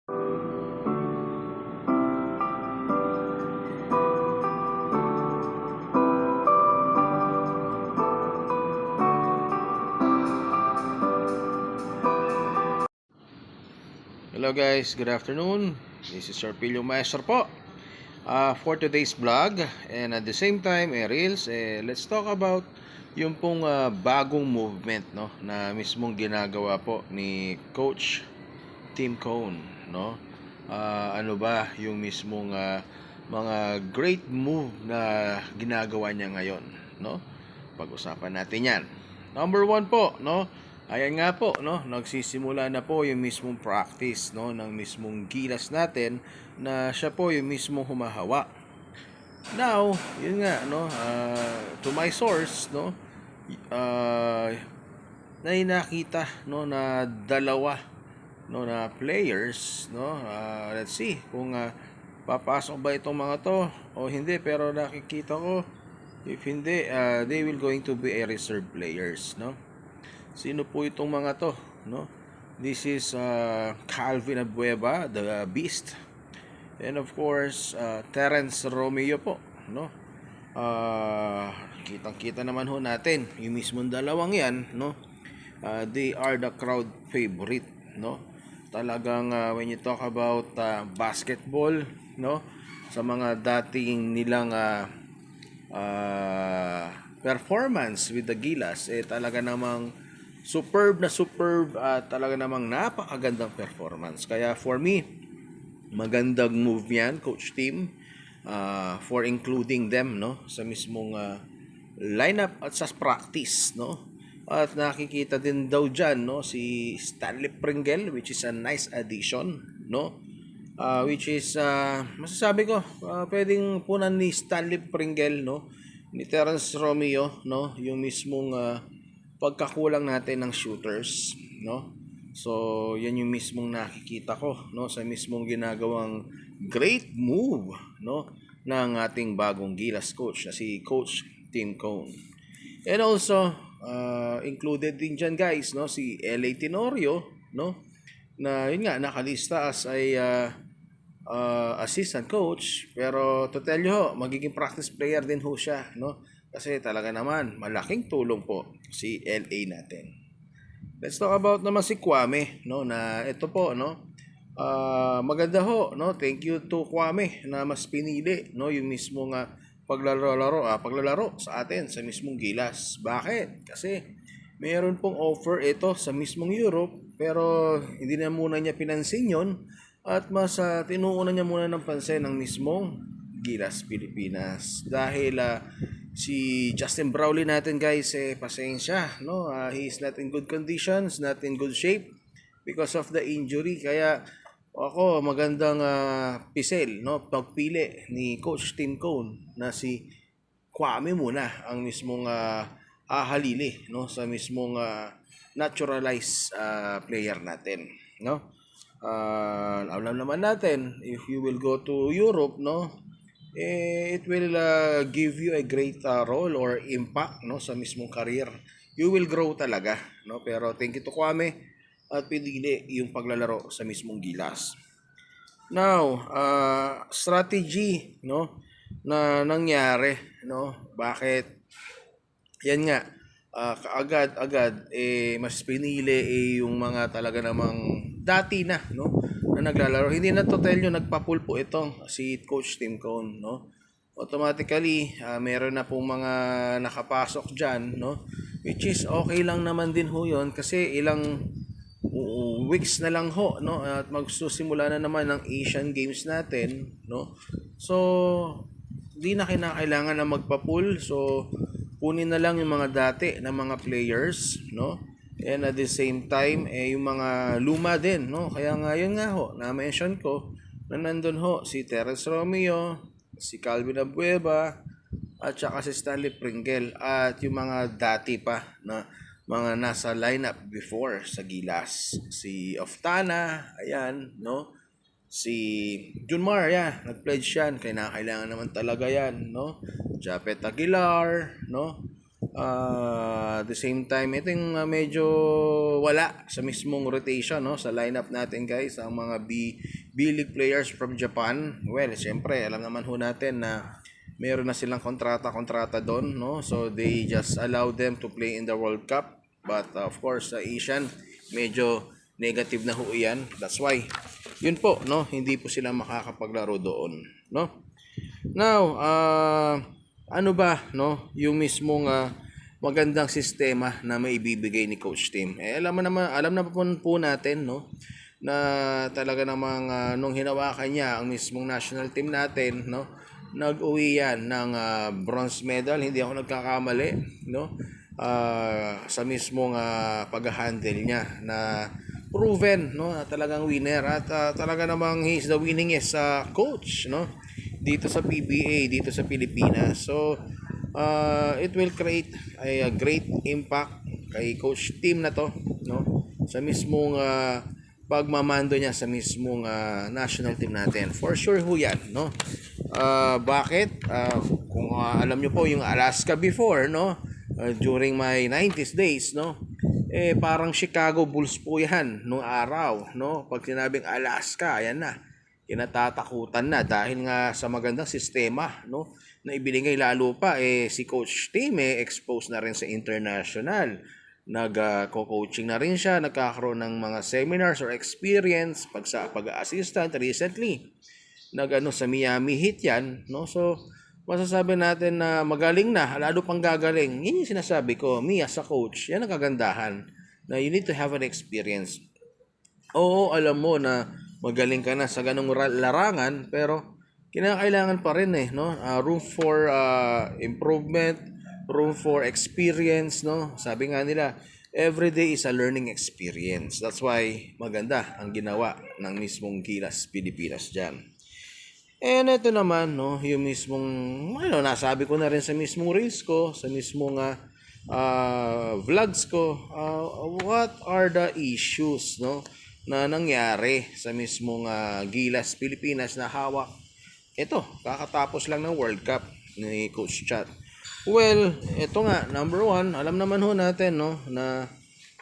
Hello guys, good afternoon. This is Sir Pilio Maestro po for today's vlog. And at the same time, Reels, let's talk about yung pong bagong movement, no, na mismong ginagawa po ni Coach Tim Cone, no? Ano ba yung mismong mga great move na ginagawa niya ngayon, no? Pag-usapan natin yan. Number 1 po, no? Ayan nga po, no, nagsisimula na po yung mismong practice, no, ng mismong gilas natin na siya po yung mismong humahawa. Now, yun nga, no, to my source, no, na nakita, no, na dalawa, no, na players, no, let's see kung papasok ba itong mga to o hindi, pero nakikita ko if hindi, they will going to be a reserve players, no. Sino po itong mga to, no? This is Calvin Abueva, the Beast. And of course, Terence Romeo po, no? Kitang-kita naman ho natin yung mismong dalawang yan, no? They are the crowd favorite, no? Talagang when you talk about basketball, no? Sa mga dating nilang performance with the Gilas, talaga namang superb at talaga namang napakagandang performance. Kaya for me, magandang move yan, Coach Tim, for including them, no, sa mismong lineup at sa practice, no. At nakikita din daw dyan, no, si Stanley Pringle, which is a nice addition, no. Which is masasabi ko, pwedeng punan ni Stanley Pringle, no, ni Terence Romeo, no, yung mismong pagkakulang natin ng shooters, no? So, yan yung mismong nakikita ko, no, sa mismong ginagawang great move, no, ng ating bagong Gilas coach na si Coach Tim Cone. And also, included din dyan guys, no, si LA Tenorio, no, na yun nga, nakalista as a assistant coach, pero to tell you ho, magiging practice player din ho siya, no? Kasi talaga naman, malaking tulong po si LA natin. Let's talk about naman si Kwame, no, na ito po, no. Maganda ho, no. Thank you to Kwame na mas pinili, no, yung mismong paglalaro sa atin sa mismong Gilas. Bakit? Kasi mayroon pong offer ito sa mismong Europe, pero hindi na muna niya pinansin yon at mas tinuunan niya muna ng pansin ng mismong Gilas Pilipinas dahil si Justin Brownlee natin guys, pasensya, no, he is not in good conditions, not in good shape because of the injury. Kaya ako magandang pisel, no, pagpili ni Coach Tim Cone na si Kwame muna ang mismong hahalili, no, sa mismong naturalized player natin, no. Alam naman natin if you will go to Europe, no, it will give you a great role or impact, no, sa mismong career. You will grow talaga, no. Pero thank you to Kwame at pinili yung paglalaro sa mismong Gilas. Now, strategy, no, na nangyari, no, bakit yan nga kaagad-agad mas pinili yung mga talaga namang dati na, no, na naglalaro. Hindi na to tell you nagpapulpo itong si Coach Tim Cone, no. Automatically, meron na pong mga nakapasok dyan, no, which is okay lang naman din ho yun kasi ilang weeks na lang ho, no, at magsusimula na naman ng Asian Games natin, no. So, di na kinakailangan na magpa-pull. So, kunin na lang yung mga dati na mga players, no. And at the same time, yung mga luma din, no? Kaya nga yun nga ho, na-mention ko na nandun ho si Terence Romeo, si Calvin Abueva, at saka si Stanley Pringle, at yung mga dati pa na mga nasa lineup before sa Gilas. Si Oftana, ayan, no? Si Junmar, yeah, nag-pledge yan, kaya kailangan naman talaga yan, no? Japet Aguilar, no? At the same time, ito yung medyo wala sa mismong rotation, no, sa lineup natin guys, ang mga B-League players from Japan. Well, siyempre, alam naman ho natin na meron na silang kontrata doon, no? So they just allow them to play in the World Cup. But of course, sa Asian, medyo negative na ho yan. That's why, yun po, no, hindi po sila makakapaglaro doon, no? Now, ano ba, no, yung mismong magandang sistema na maibibigay ni Coach Tim? Alam na po natin, no, na talaga namang nung hinawakan niya ang mismong national team natin, no, nag-uwi yan ng bronze medal, hindi ako nagkakamali, no, sa mismong pag-handle niya na proven, no, na talagang winner at talaga namang he's the winningest coach, no, dito sa PBA, dito sa Pilipinas. So it will create a great impact kay Coach Tim na to, no, sa mismong pagmamando niya sa mismong national team natin. For sure ho yan, no. Bakit? Kung alam nyo po yung Alaska before, no, during my 90s days, no, parang Chicago Bulls po yan nung araw, no. Pag sinabing Alaska, ayan na, kinatatakutan na dahil nga sa magandang sistema, no, na ibinigay. Lalo pa si Coach Tim exposed na rin sa international. Nag-co-coaching na rin siya, nagkakaroon ng mga seminars or experience pag-assistant recently. Sa Miami Heat yan, no? So masasabi natin na magaling na, lalo pang gagaling. Yun yung sinasabi ko, me as a coach, yan ang kagandahan, na you need to have an experience. Oo, alam mo na magaling ka na sa ganung larangan, pero kinakailangan pa rin no? Room for improvement, room for experience, no? Sabi nga nila, every day is a learning experience. That's why maganda ang ginawa ng mismong Gilas Pilipinas dyan. And ito naman, no, yung mismong, nasabi ko na rin sa mismong reels ko, sa mismong vlogs ko, what are the issues, no, na nangyari sa mismong Gilas Pilipinas na hawak. Ito, kakatapos lang ng World Cup ni Coach Chat. Well, ito nga, number one, alam naman ho natin, no, na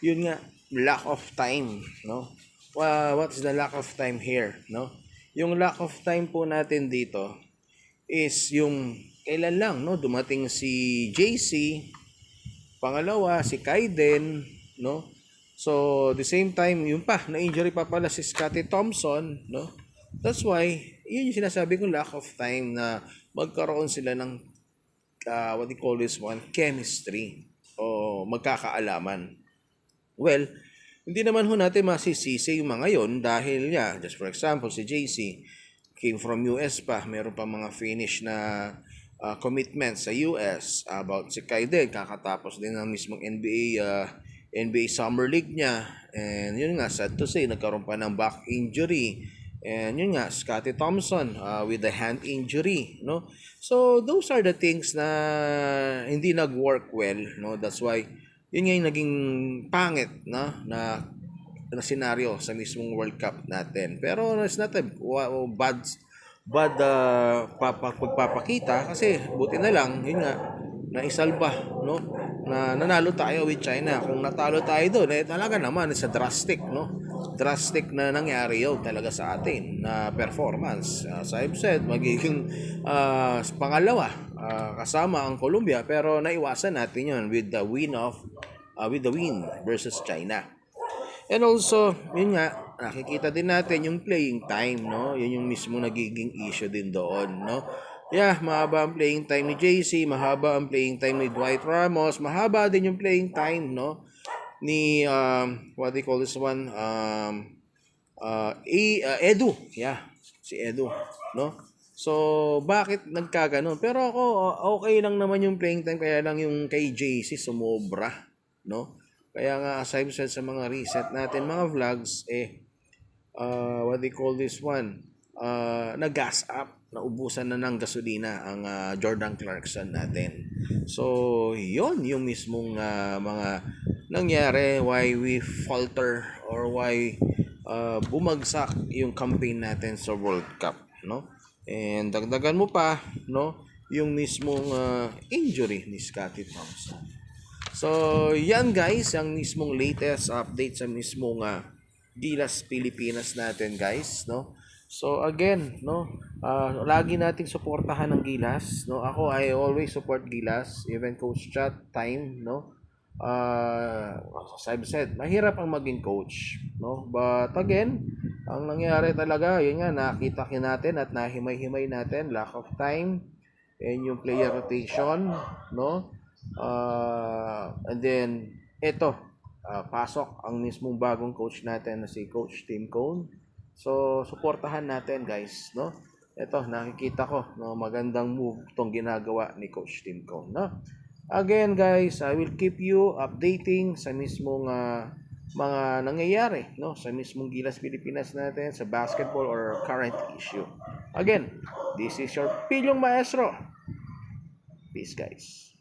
yun nga, lack of time, no. What is the lack of time here, no? Yung lack of time po natin dito is yung kailan lang, no, dumating si JC, pangalawa si Kaiden, no. So the same time, yun pa, na injury pa pala si Scottie Thompson, no. That's why yun yung sinasabi kong lack of time, na magkaroon sila ng what do you call this one, chemistry o magkakaalaman. Well, hindi naman ho natin masisisi yung mga yon dahil just for example, si JC came from US pa, meron pa mga finish na commitment sa US. About si Kaiden, kakatapos din ng mismong NBA Summer League niya, and yun nga, sad to say, nagkaroon pa ng back injury. And yun nga, Scottie Thompson with the hand injury, no. So those are the things na hindi nag-work well, no. That's why yun nga yung naging pangit, no, na scenario sa mismong World Cup natin. Pero it's not a bad pagpapakita, kasi buti na lang, yun nga, naisalba, no, na nanalo tayo with China. Kung natalo tayo doon, talaga naman, it's a drastic, no, drastic na nangyari yun talaga sa atin na performance. As I've said, magiging pangalawa kasama ang Colombia, pero naiwasan natin yun with the win versus China. And also, yun nga, nakikita din natin yung playing time, no? Yun yung mismo nagiging issue din doon, no? Mahaba ang playing time ni JC, mahaba ang playing time ni Dwight Ramos, mahaba din yung playing time, no, ni what do you call this one, Edu. Si Edu, no? So bakit nagkaganon? Pero ako, okay lang naman yung playing time, kaya lang yung kay JC sumobra, no? Kaya nga, as I've said sa mga recent natin mga vlogs, what do you call this one, nag-gas up, naubusan na ng gasolina ang Jordan Clarkson natin. So yon yung mismong mga nangyari, why we falter or why bumagsak yung campaign natin sa World Cup, no. And dagdagan mo pa, no, yung mismong injury ni Scottie Thompson. So, yan guys, ang mismong latest update sa mismong Gilas Pilipinas natin guys, no? So again, no, lagi nating suportahan ng Gilas, no? Ako I always support Gilas, even Coach Chat time, no? As I've said, mahirap ang maging coach, no? But again, ang nangyari talaga, yun nga, nakita natin at nahimay-himay natin, lack of time, and yung player rotation, no? And then, ito, pasok ang mismong bagong coach natin na si Coach Tim Cone. So, suportahan natin guys, no? Ito, nakikita ko, no, magandang move itong ginagawa ni Coach Tim Cone, no? Again guys, I will keep you updating sa mismong mga nangyayari, no, sa mismong Gilas Pilipinas natin, sa basketball or current issue. Again, this is your Pilyong Maestro. Peace guys.